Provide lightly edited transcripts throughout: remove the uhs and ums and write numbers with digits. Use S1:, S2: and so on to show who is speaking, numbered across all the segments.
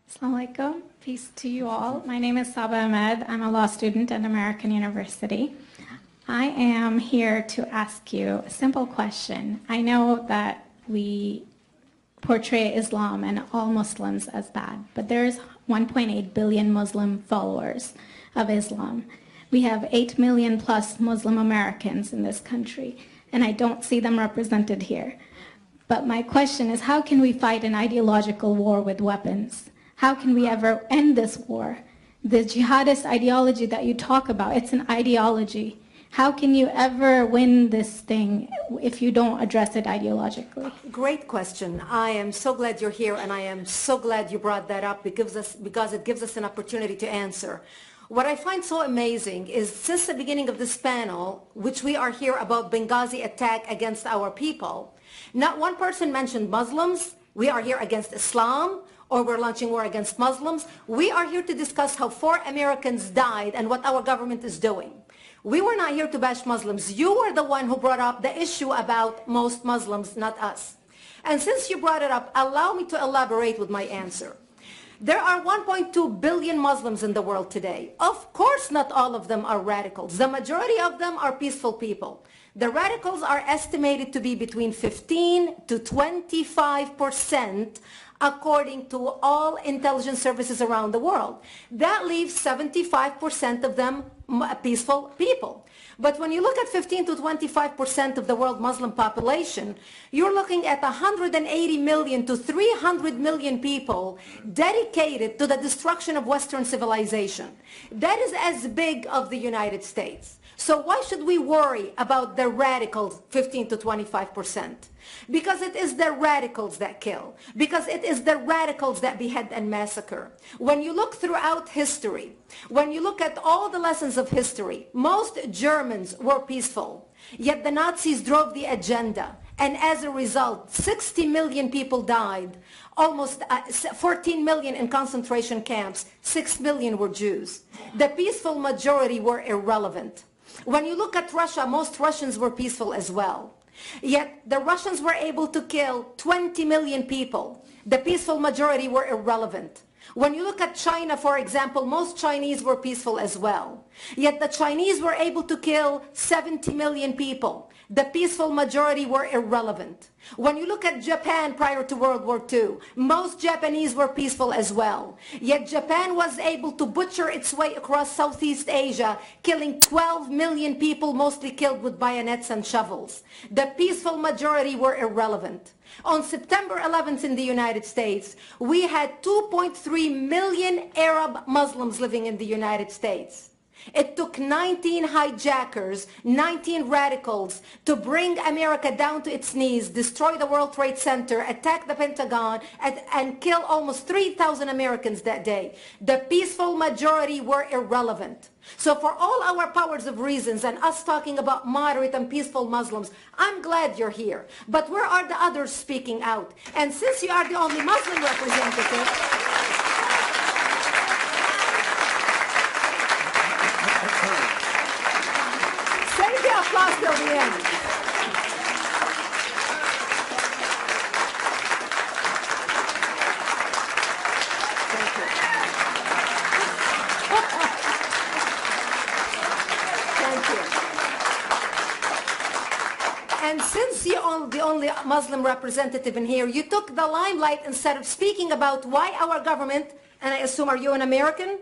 S1: Assalamu alaikum. Peace to you all. My name is Saba Ahmed. I'm a law student at American University. I am here to ask you a simple question. I know that we portray Islam and all Muslims as bad, but there's 1.8 billion Muslim followers of Islam. We have 8 million plus Muslim Americans in this country, and I don't see them represented here. But my question is, how can we fight an ideological war with weapons? How can we ever end this war? The jihadist ideology that you talk about, it's an ideology. How can you ever win this thing if you don't address it ideologically?
S2: Great question. I am so glad you're here, and I am so glad you brought that up because it gives us an opportunity to answer. What I find so amazing is since the beginning of this panel, which we are here about Benghazi attack against our people, not one person mentioned Muslims. We are here against Islam, or we're launching war against Muslims. We are here to discuss how 4 Americans died and what our government is doing. We were not here to bash Muslims. You were the one who brought up the issue about most Muslims, not us. And since you brought it up, allow me to elaborate with my answer. There are 1.2 billion Muslims in the world today. Of course, not all of them are radicals. The majority of them are peaceful people. The radicals are estimated to be between 15 to 25% according to all intelligence services around the world. That leaves 75% of them peaceful people. But when you look at 15 to 25% of the world Muslim population, you're looking at 180 million to 300 million people dedicated to the destruction of Western civilization. That is as big of the United States. So why should we worry about the radicals, 15 to 25%? Because it is the radicals that kill. Because it is the radicals that behead and massacre. When you look throughout history, when you look at all the lessons of history, most Germans were peaceful. Yet the Nazis drove the agenda. And as a result, 60 million people died. Almost 14 million in concentration camps. 6 million were Jews. The peaceful majority were irrelevant. When you look at Russia, most Russians were peaceful as well. Yet the Russians were able to kill 20 million people. The peaceful majority were irrelevant. When you look at China, for example, most Chinese were peaceful as well. Yet the Chinese were able to kill 70 million people. The peaceful majority were irrelevant. When you look at Japan prior to World War II, most Japanese were peaceful as well. Yet Japan was able to butcher its way across Southeast Asia, killing 12 million people, mostly killed with bayonets and shovels. The peaceful majority were irrelevant. On September 11th in the United States, we had 2.3 million Arab Muslims living in the United States. It took 19 hijackers, 19 radicals to bring America down to its knees, destroy the World Trade Center, attack the Pentagon, and kill almost 3,000 Americans that day. The peaceful majority were irrelevant. So for all our powers of reasons and us talking about moderate and peaceful Muslims, I'm glad you're here. But where are the others speaking out? And since you are the only Muslim representative, applause till the end. Thank you. Thank you. And since you're the only Muslim representative in here, you took the limelight instead of speaking about why our government, and I assume, are you an American?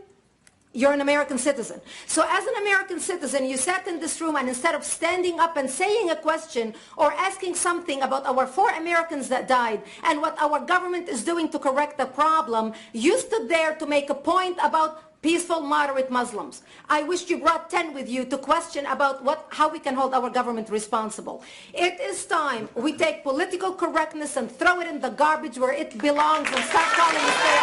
S2: You're an American citizen. So as an American citizen, you sat in this room and instead of standing up and saying a question or asking something about our 4 Americans that died and what our government is doing to correct the problem, you stood there to make a point about peaceful, moderate Muslims. I wish you brought 10 with you to question about how we can hold our government responsible. It is time we take political correctness and throw it in the garbage where it belongs and start calling it fair.